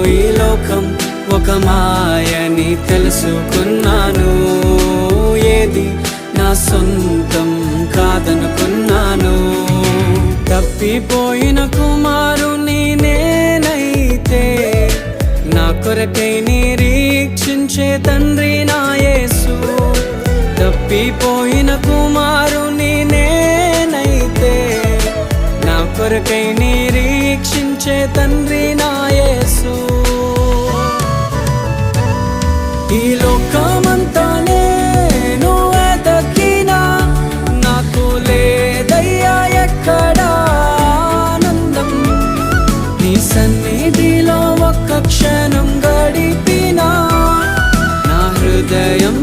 ఈ లోకం ఒక మాయని తెలుసుకున్నాను. ఏది నా సొంతం కాదనుకున్నాను. తప్పిపోయిన కుమారుని నేనైతే నా కొరకై నిరీక్షించే తండ్రి నా యేసు. తప్పిపోయిన కుమారుని నేనైతే నా కొరకై నిరీక్షించే తండ్రి నా యేసు. ఈ లోకమంతా నేను వెతకినా నాకు లేదయ్యా ఎక్కడా ఆనందం. నీ సన్నిధిలో ఒక్క క్షణం గడిపినా నా హృదయం